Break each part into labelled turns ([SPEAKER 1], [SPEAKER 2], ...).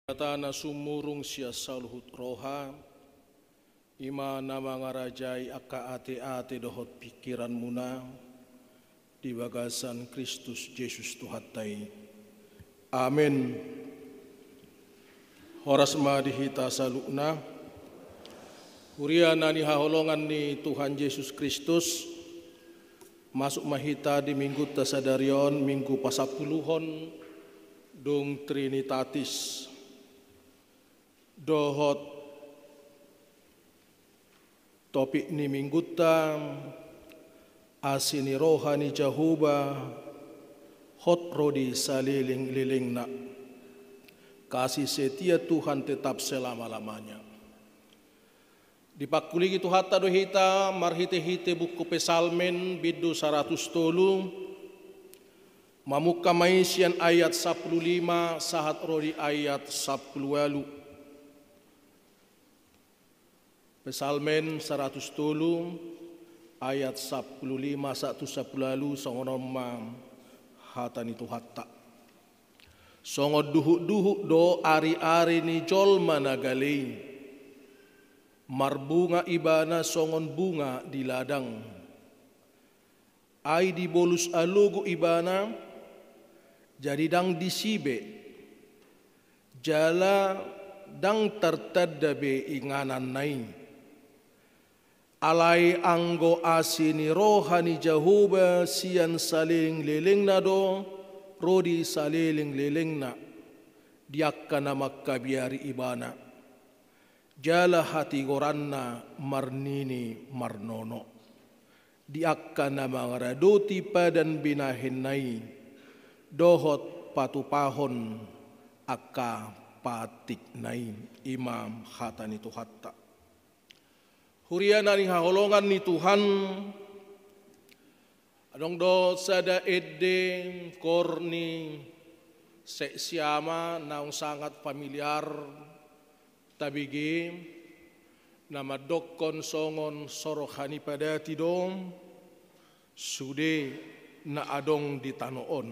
[SPEAKER 1] Katana sumurung sia saluhut roha, ima nama ngarajai aka ate dohot pikiran muna, di bagasan Kristus Yesus Tuhatai. Amin. Horas madihita salukna, kuriana ni haholongan ni Tuhan Yesus Kristus, masuk mahita di minggu tasadarion, minggu pasapuluhon, dong Trinitatis. Dohot topik ni mingguta asini rohani jahuba hot rodi saliling-liling nak kasih setia Tuhan tetap selama-lamanya. Dipakuligi tu hatta dohita marhite-hite buku Pesalmen bidu 100 tolu mamuka maisian ayat 15 sahat rodi ayat 10. Pesalmen 100 tolu ayat 15 1 songonomam hatani tu hatta. Songo duhuk-duhuk do ari-ari ni jol managalei. Marbunga ibana songon bunga di ladang. Ai di bolus alugu ibana jadi dang disibe. Jala dang tertadabe inganan naing. Alai anggo asini rohani jahuba sian saling liling nado rodi saling liling na diakana makkabiari ibana jala hati goranna marnini marnono diakana mangaradoti padan binahin nai dohot patupahon akka patik nai imam hatani tu hatta. Huriana ni haholongan ni Tuhan adong do sada edde korni seksiama naung sangat familiar tabigi nama dokon songon sorohani padati dong sude na adong di tanoon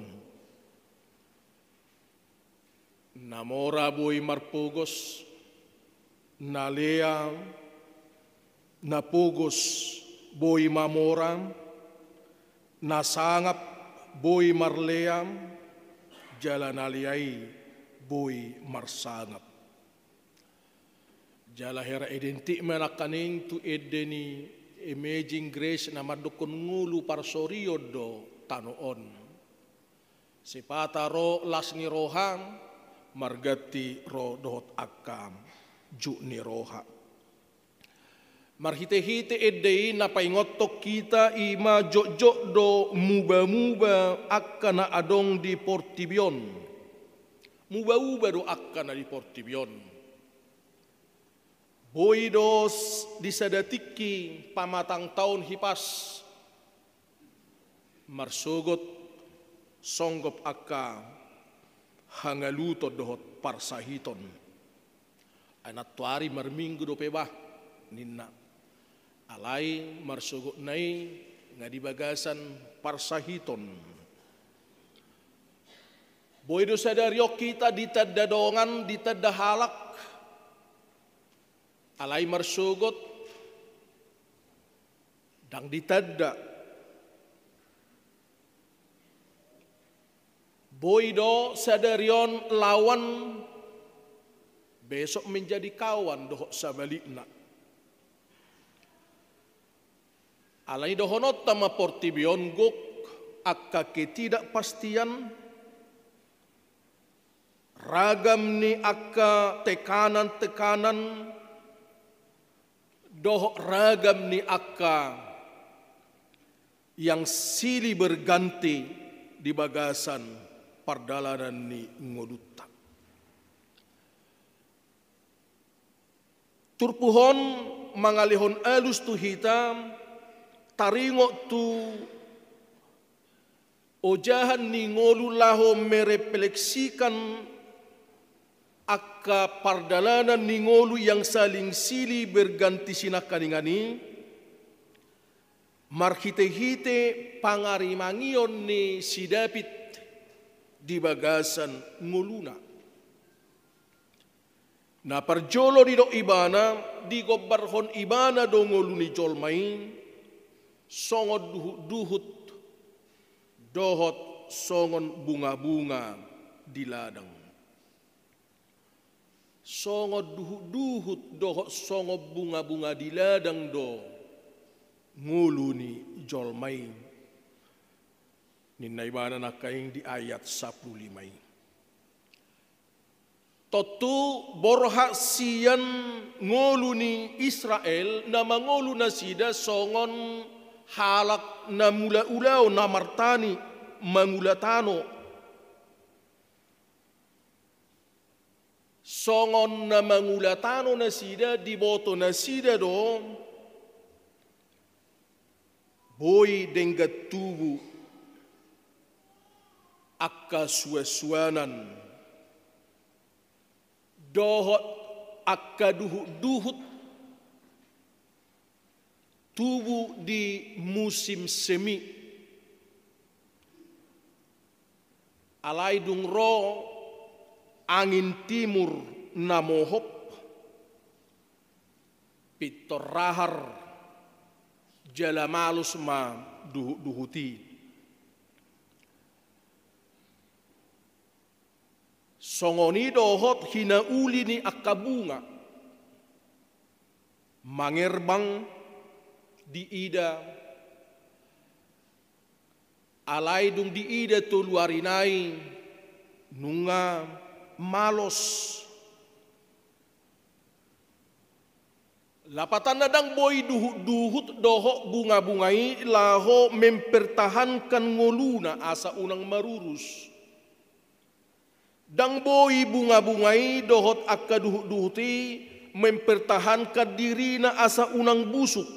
[SPEAKER 1] namora boy marpugos nalea napugos boy mamoram, nasangap boy marleam, jalan aliyai boy marsangap. Jala hera identik menakaning tu edeni imaging grace na madukon ngulu parsorio do tanoon. Sipata ro lasni roham, margati ro dohot akam, jukni roha. Marhite-hite edei na paingotok kita ima jok-jok do muba-muba akkana adong di Portibion. Muba-muba do akkana di Portibion. Boy dos disadatiki pamatang tahun hipas. Marsugot songgop akka hangaluto dohot parsahiton. Anak tuari marminggu do pebah ninna. Alai marsugut nai ngadi bagasan parsahiton. Boy do sadario kita ditadda dongan ditadda halak. Alai marsugut dang ditadda. Boy do sadarion lawan besok menjadi kawan dohok sabalikna. Alai dohonot tama Portibion guk akka ketidakpastian ragam ni akka tekanan-tekanan doh ragam ni akka yang silih berganti di bagasan pardalanan ni ngodutta. Turpuhon mangalihon alus tu hitam taringo tu ojahan ni ngolu laho merefleksikan akka pardalanan ni ngolu yang saling silih berganti sinakaningani marhite-hite pangarimangion ni si David di bagasan ngoluna. Na parjolo di do ibana, di gobarhon ibana do ngoluni jolmai, songot duhut dohot songon bunga-bunga di ladang. Songot duhut dohot songot bunga-bunga di ladang do ngoluni jolmai. Ninna ibana nakaing di ayat 15. Totu borha sian ngoluni Israel na mangolu na sida songon halak na mula-ulaw na martani mangulatano. Songon na mangulatano na sida diboto na sida do boy denggat tubu akka suasuanan dohot akka duhut tubuh di musim semi alai dung ro angin timur namohop pitor rahar jalamalus ma duhuti songoni dohot hinauli ni akabunga mangerbang di ida alai dung di ida tu luarinai nunga malos lapatan nadang boy duhut dohot bunga-bungai laho mempertahankan ngoluna asa unang marurus. Dang boy bunga-bungai dohot akka duhuti mempertahankan diri na asa unang busuk.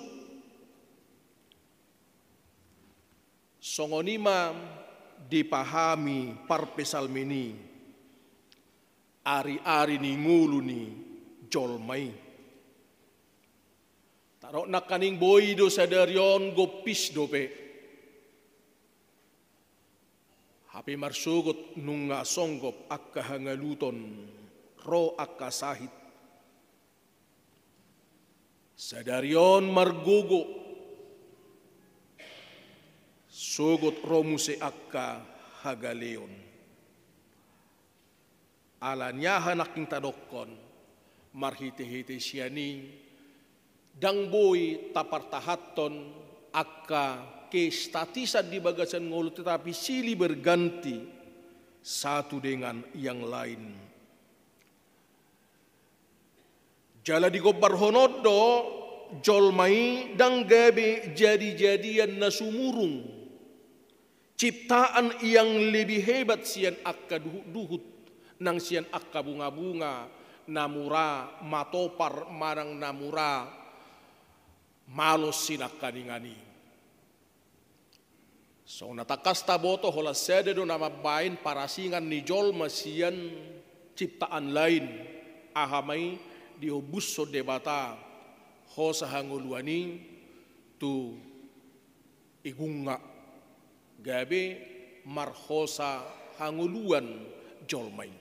[SPEAKER 1] Songonima dipahami parpesalmini ari-ari ni ngulu ni jolmai. Tarok nakaning boy do sadarion gopis dope. Hapi marsugot nunga songgop akka hangaluton ro akka sahit. Sadarion margogo sugot ro muse akka hagaleon. Alanya hanaking tadokon marhite-hite siyani dang boy tapartahaton akka kestatisan di bagasan ngolu tetapi silih berganti satu dengan yang lain. Jala di gobar honodo jolmai dang gabe jadi-jadian nasumurung ciptaan yang lebih hebat sian akka duhut nang sian akka bunga-bunga namura matopar marang namura malos sinakkaningani. So natakas taboto hola sede do nama bain parasingan ni jolma sian ciptaan lain ahamai diobusso debata hosa hanguluani tu igunga gabe marhosa hanguluan jolmai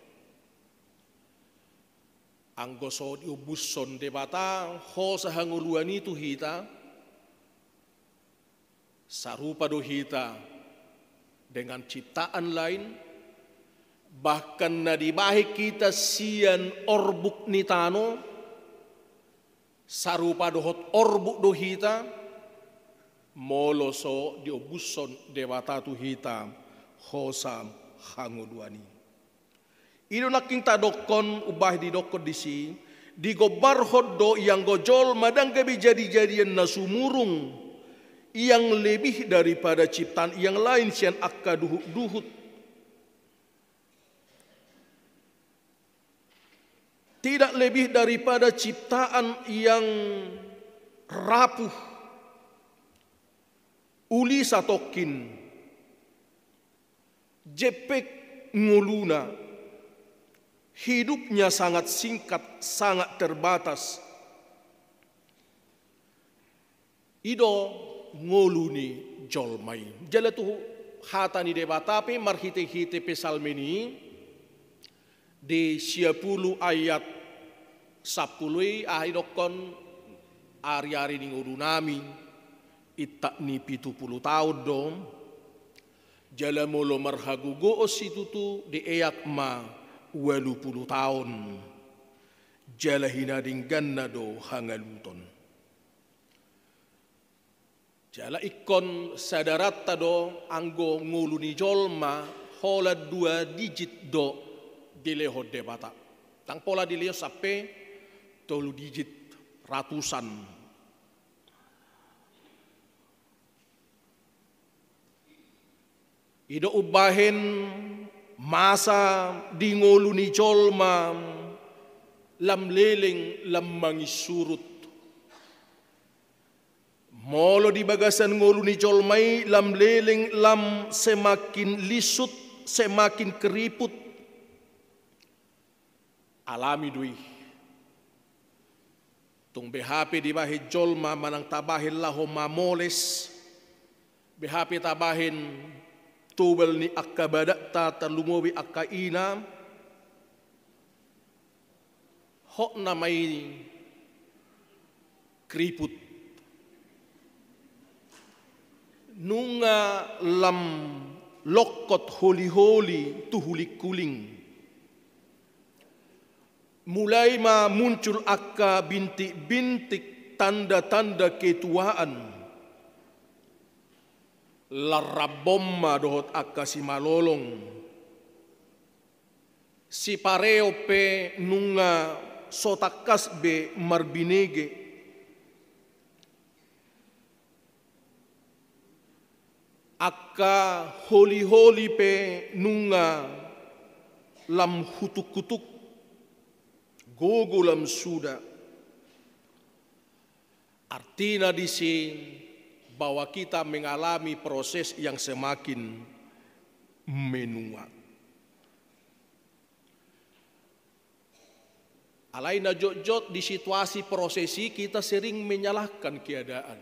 [SPEAKER 1] anggoso diobusson debata hosa hanguluani tu hita sarupa do hita dengan ciptaan lain bahkan na dibahi kita sian orbuk nitano sarupa dohot orbuk do hita moloso diobusson debata tu hita hosa hanguluani ino naking tadokon ubah di dokon disi di gobar hoddo yang gojol madang gabi jadi-jadian nasumurung yang lebih daripada ciptaan yang lain sian akka duhut tidak lebih daripada ciptaan yang rapuh uli satokin jepek nguluna hidupnya sangat singkat sangat terbatas ido ngoluni jolmai. Jala tu hatani debatape marhite-hite pesalmeni de 10 ayat Sapului ahidokon ari-ari ning urunami itak ni 70 tahun dong. Jala molo marhagugo ositutu di eyak ma 80 tahun. Jala hinading ganna do hangaluton. Jala ikon sadarat do anggo nguluni jolma hola 2 digit do dileho debata. Tang pola dileho sampai 3 digit ratusan. Ido ubahin masa di nguluni jolma lam leleng lam mangisurut. Molo di bagasan nguluni jolmai lam leleng lam semakin lisut, semakin keriput. Alami dui. Tung BHP di bahin jolma manang tabahin laho mamoles. BHP tabahin tubal ni akka badakta talumowi akka ina. Hok namai keriput. Nunga lam lokot holi-holi tuhuli kuling. Mulai muncul akka bintik-bintik tanda-tanda ketuaan. Larabomma dohot akka si malolong. Si pareo pe nunga sotakas be marbinege. Akka holi-holi pe nunga lam hutuk-hutuk. Gogo lam suda. Artinya di sini bahwa kita mengalami proses yang semakin menua. Alaina jot-jot di situasi prosesi kita sering menyalahkan keadaan.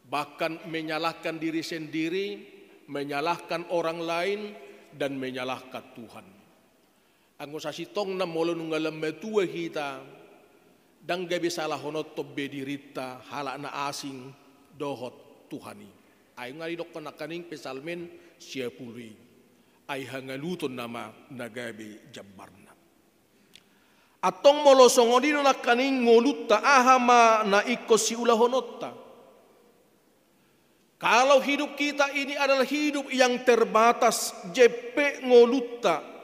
[SPEAKER 1] Bahkan menyalahkan diri sendiri, menyalahkan orang lain, dan menyalahkan Tuhan. Anggo sasitong na molo nungalam metua kita, dang gabi salah honot tobbe dirita halak na asing dohot Tuhani. Ay nga ridok nakaning pesalmen siya pului. Ay hangaluton nama nagabi jabbarna. Atong molo songodino nakaning ngolutta ahama na ikko si ulahonotta. Kalau hidup kita ini adalah hidup yang terbatas, jepe ngolutta.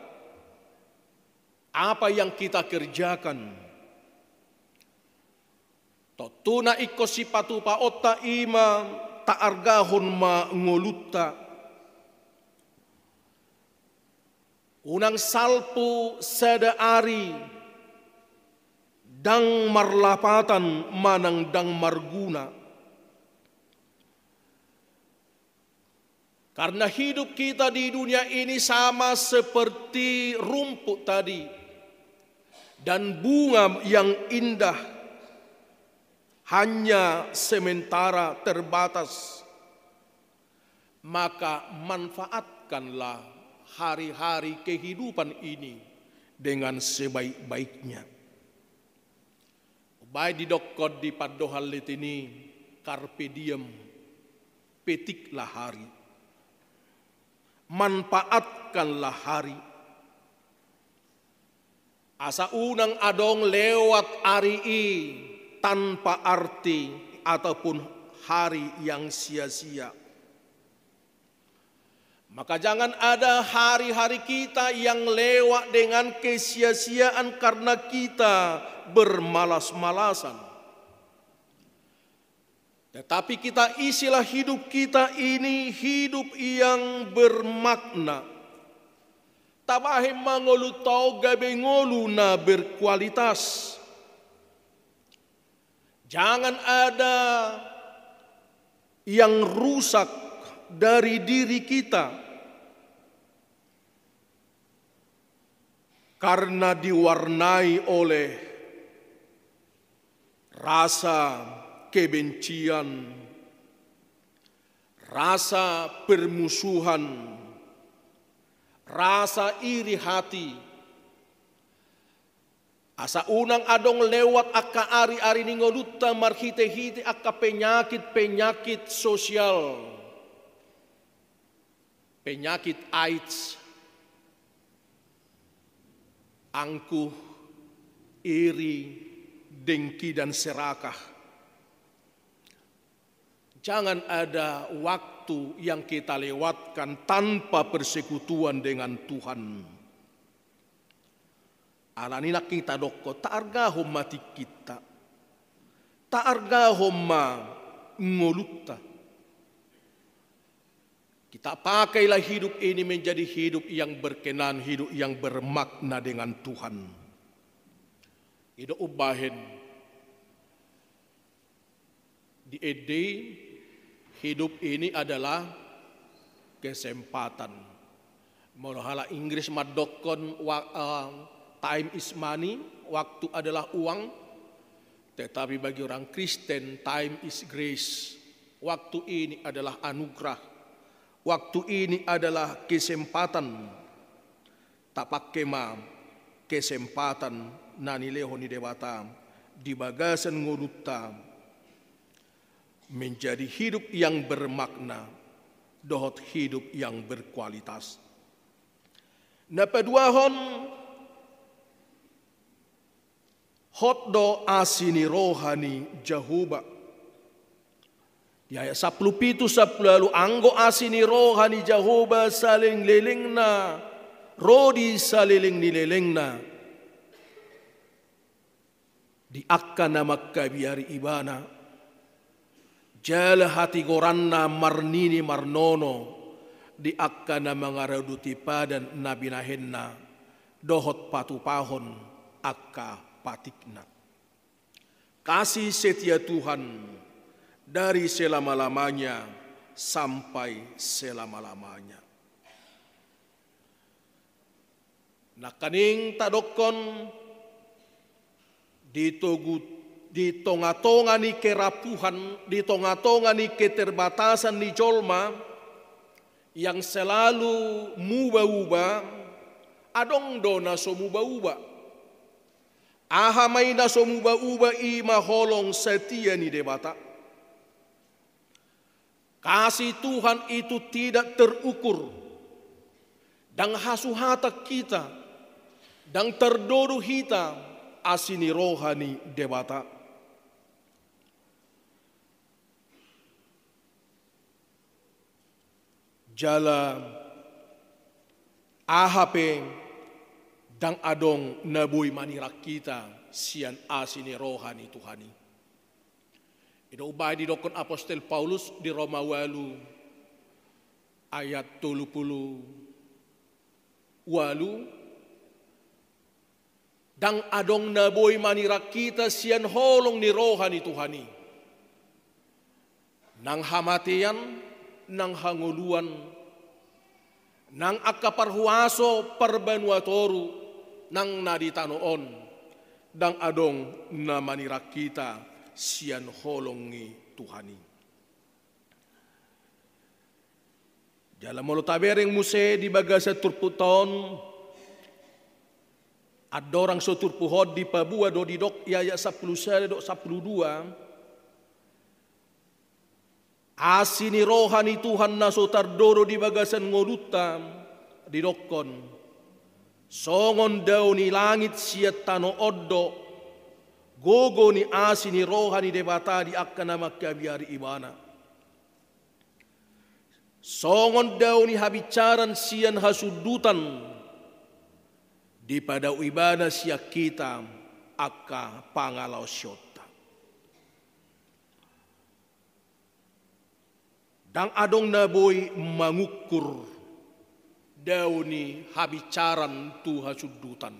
[SPEAKER 1] Apa yang kita kerjakan? Totuna ikko sipatu pa otta ima taargahon ma ngolutta. Unang salpu sada ari dang marlapatan manang dang marguna. Karena hidup kita di dunia ini sama seperti rumput tadi. Dan bunga yang indah hanya sementara terbatas. Maka manfaatkanlah hari-hari kehidupan ini dengan sebaik-baiknya. Baik didokot di padohal litini carpe diem, petiklah hari. Manfaatkanlah hari. Asa unang adong lewat hari tanpa arti ataupun hari yang sia-sia. Maka jangan ada hari-hari kita yang lewat dengan kesia-siaan karena kita bermalas-malasan. Tetapi kita isilah hidup kita ini hidup yang bermakna. Tabahe mangolu tau gabe ngolu na berkualitas. Jangan ada yang rusak dari diri kita karena diwarnai oleh rasa kebencian, rasa permusuhan, rasa iri hati, Asa unang adong lewat akka ari-ari ni ngolutta marhite-hite akka penyakit-penyakit sosial. Penyakit AIDS, angkuh, iri, dengki dan serakah. Jangan ada waktu yang kita lewatkan tanpa persekutuan dengan Tuhan. Alani nak kita dokko taargahom mati kita, taargahom ma ngolutta. Kita pakailah hidup ini menjadi hidup yang berkenan, hidup yang bermakna dengan Tuhan. Hidup ubahin di ede, hidup ini adalah kesempatan. Molohala Inggris madokon time is money, waktu adalah uang. Tetapi bagi orang Kristen, time is grace. Waktu ini adalah anugerah. Waktu ini adalah kesempatan. Tak pakai ma kesempatan nani leho ni dewata di bagasan ngurutta menjadi hidup yang bermakna, dohot hidup yang berkualitas. Napaduahon hotdo asini rohani Jahuba. Di ayat 10 lalu anggo asini rohani Jahuba saling lelengna, rodi saliling nilelengna. Di akkana makkabiari ibana, jala hati goranna marnini marnono, di akkana mangaraduti padan nabinahenna, dohot patupahon akka patikna. Kasih setia Tuhan dari selama-lamanya sampai selama-lamanya. Nakaning tadokon di tonga-tonga ni kerapuhan, di tonga-tonga ni keterbatasan ni jolma yang selalu muba-uba, adong dona so muba-uba. Ahamay na so muba-uba ima holong setia ni debata. Kasih Tuhan itu tidak terukur. Dan hasuhata kita, dan terdodo kita, asini rohani debata. Jala ahape dan adong nabuy manirak kita sian asini rohani Tuhani. Ito ubay di dokon Apostol Paulus di Roma 8 ayat 38. Dang adong naboy manirak kita sian holong ni rohani Tuhani. Nang hamatian, nang hanguluan, nang akaparhuaso perbanuatoru, nang naditanoon, dang adong na manirak kita sian holong ni Tuhani. Dalam mulut tabereng muse di bagasa turputon, ada orang so turpuhod di pabua do di dok yaya 10 dok 12. Asini rohani Tuhan na so tardoro di bagasan ngoluta di dokon. Songon daw ni langit siat tano oddo. Gogo ni asini rohani debata di akkana makkabiari imana. Songon daw ni habicaran sian hasudutan di pada ibana siya kita akka pangalaw syota. Dang adong naboy mangukur daw ni habicaran tu hasudutan.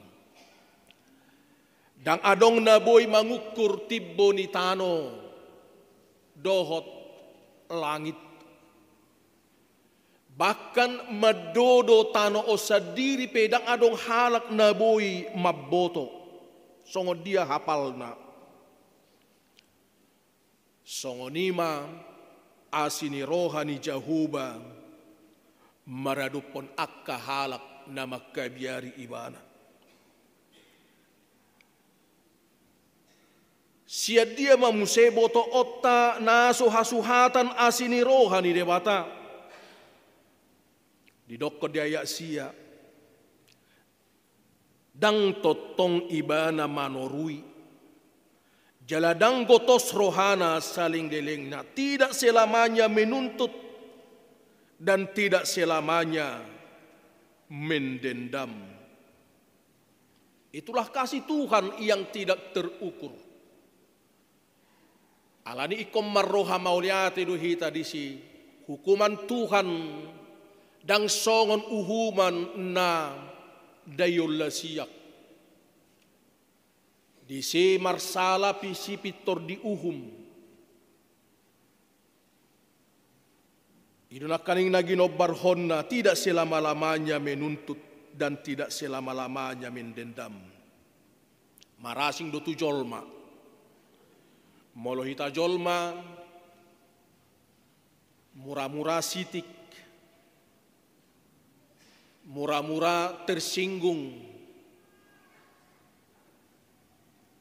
[SPEAKER 1] Dang adong naboy mangukur tibbo ni tano dohot langit. Bahkan madodo tano o sadiri pedang adong halak naboy maboto. Songo dia hapal na. Songo nima asini rohani Jahuba maradupon akka halak na makkabiari ibana. Sia dia mamusebo to otta naso hasuhatan asini rohani debata. Didokko dia sia. Dang totong ibana manorui. Jaladang gotos rohana saling delengna. Tidak selamanya menuntut dan tidak selamanya mendendam. Itulah kasih Tuhan yang tidak terukur. Alani ikom marroha mauliati duhita disi hukuman Tuhan dang songon uhuman na dayol lasiak. Disi marsala pisi pitor di uhum. Iduna kaning naginobar honna tidak selama-lamanya menuntut dan tidak selama-lamanya mendendam. Marasing dotu jolma. Molohita jolma, murah-murah sitik, murah-murah tersinggung,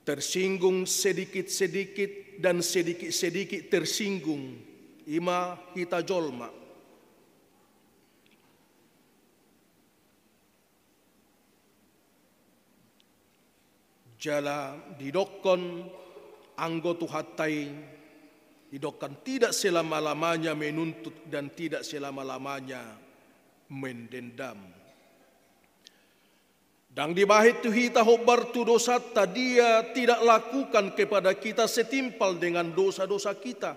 [SPEAKER 1] tersinggung sedikit-sedikit dan sedikit-sedikit tersinggung, ima hita jolma. Jala didokon anggo tuhatai didokkan tidak selama-lamanya menuntut dan tidak selama-lamanya mendendam. Dan dibahit tuhita hobar tu dosa dia tidak lakukan kepada kita setimpal dengan dosa-dosa kita.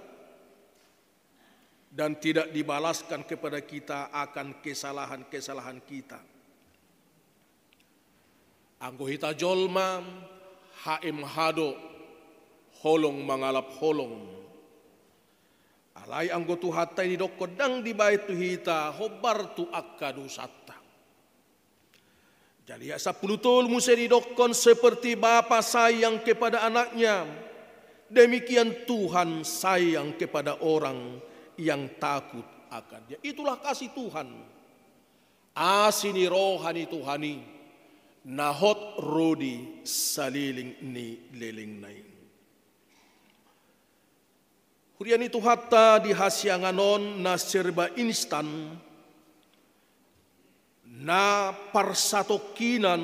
[SPEAKER 1] Dan tidak dibalaskan kepada kita akan kesalahan-kesalahan kita. Anggo hita jolma haim hado holong mangalap holong. Alai anggo tu hatai di dokodang di bait tu hita hobar tu akkadu satta. Jadi 10 tol musa didokon seperti bapa sayang kepada anaknya. Demikian Tuhan sayang kepada orang yang takut akan dia. Itulah kasih Tuhan. Asini rohani Tuhani. Nahot rodi saliling ni leling naing. Hurian itu hatta di hasyanganon na serba instan na parsatokinan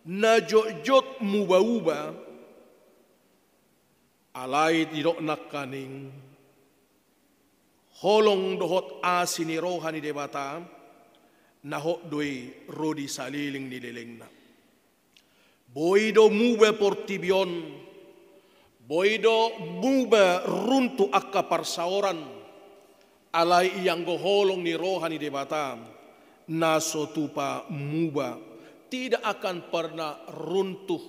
[SPEAKER 1] na jojot muba-uba alai tidok nakaning holong dohot asini rohani debata nahok doi rodi saliling ni lelengna. Boido muba portibion, boido muba runtu akka parsaoran, alai yang goholong ni rohani debata, naso tupa muba, tidak akan pernah runtuh,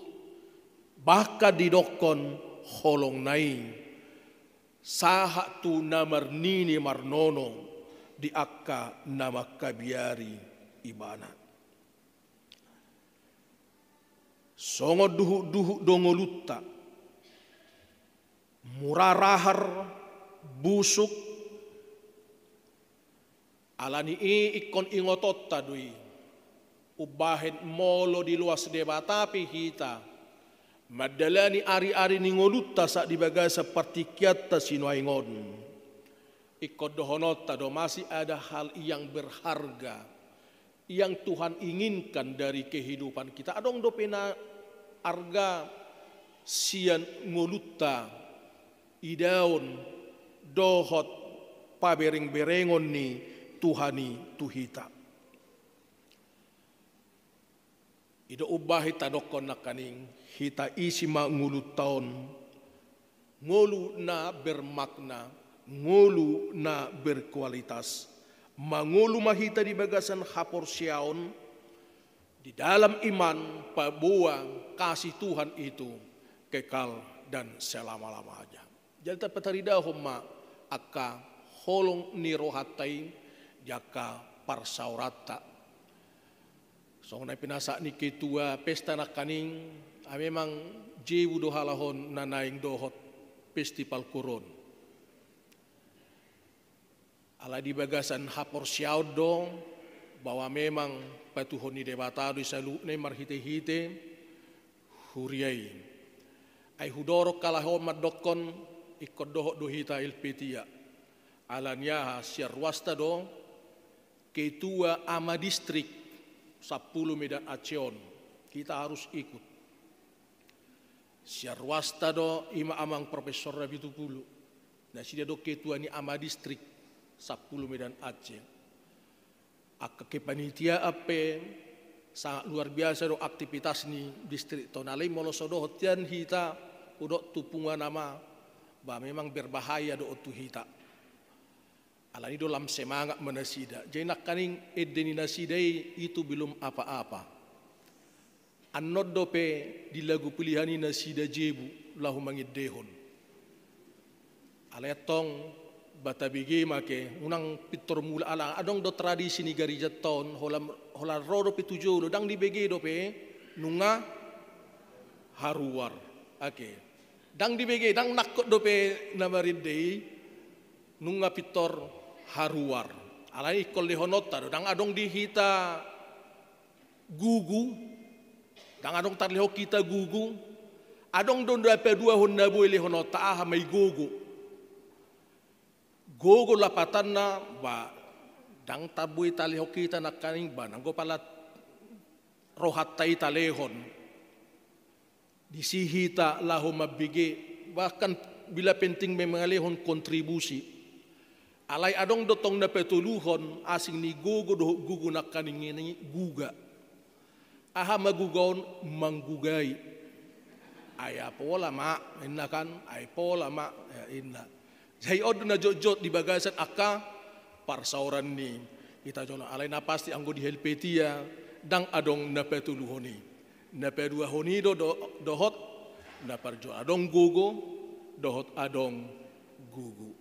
[SPEAKER 1] bahkan didokon holong nai, saha tu namar nini marnono, di akka nama kabiari ibana. Songo duhu-duhu dongolutta, murarahar busuk, alani ikon ingotot tadui, ubahin molo di luas debata hita, madalani ari-ari ningolutta saat dibagai seperti kiata sinuaingon. Ikut dohonot tado masih ada hal yang berharga yang Tuhan inginkan dari kehidupan kita. Adong dopena arga sian ngolutta idaun dohot pabering-berengon ni Tuhani tuhita. Ido ubahi tadokon nakaning hita isi ma ngulutaon ngolu na bermakna, ngolu na berkualitas, mangulu mahita di bagasan hapor siaon di dalam iman pabuang kasih Tuhan itu kekal dan selama-lamanya. Jadi tapatarida humma akka holong ni rohatai jaka parsaurata. So na pinasa ni ketua pesta nakaning memang jewu dohalahon nanaing dohot festival kuron. Ala di bagasan hapor siaudo bahwa memang patuhon ni debatado isalu ne marhite-hite huriai. Ay hudoro kalahon madokon ikod doho dohita ilpetia. Alanya siarwasta do ketua ama distrik 10 Medan Aceh. Kita harus ikut. Siarwasta do ima amang profesor Rabitu Pulu. Nah si dia do ketua ni ama distrik 10 Medan Aceh. Akka kepanitia ape sangat luar biasa do aktivitas ni distrik Tonalai molosodo hotian hita udok tupungan nama bah memang berbahaya do otu hita. Alani do lam semangat menasida. Jadi nak kaning edeni nasidai itu belum apa-apa. Annod dope di lagu pilihani nasida jebu lahu mangidehon. Aletong batabigi make unang pitor mula ala adong do tradisi ni garijaton hola rodo pitujo dang di bege dope nunga haruar. Oke. Dang di bege dang nakot dope namarindei nunga pitor haruar. Alai kol lehonota dang adong dihita gugu. Dang adong tarleho kita gugu. Adong don dape dua honda boy lehonota aha may gugu. Gogo lapatan na ba dang taboy taliho kita na kaning ba nanggo pala rohat tay talehon disihita laho mabigi bahkan bila penting memangalehon kontribusi alay adong dotong na petuluhon asing ni gogo do gugu na kaning ini guga aha magugaon manggugay ay apola ma inna kan ay pola ma inna. Jai od na jojot di bagasan akka parsauran ni kita jono alay na pasti anggo di helpetia dang adong na petuluhoni na pedua honi do dohot na parjo adong gugu dohot adong gugu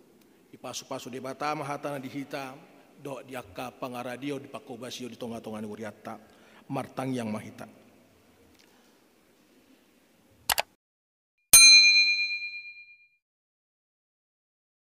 [SPEAKER 1] ipasu-pasu di bata mahata na dihita do di akka pangaradio di pakobasio di tonga-tonga ni uriata martang yang mahita.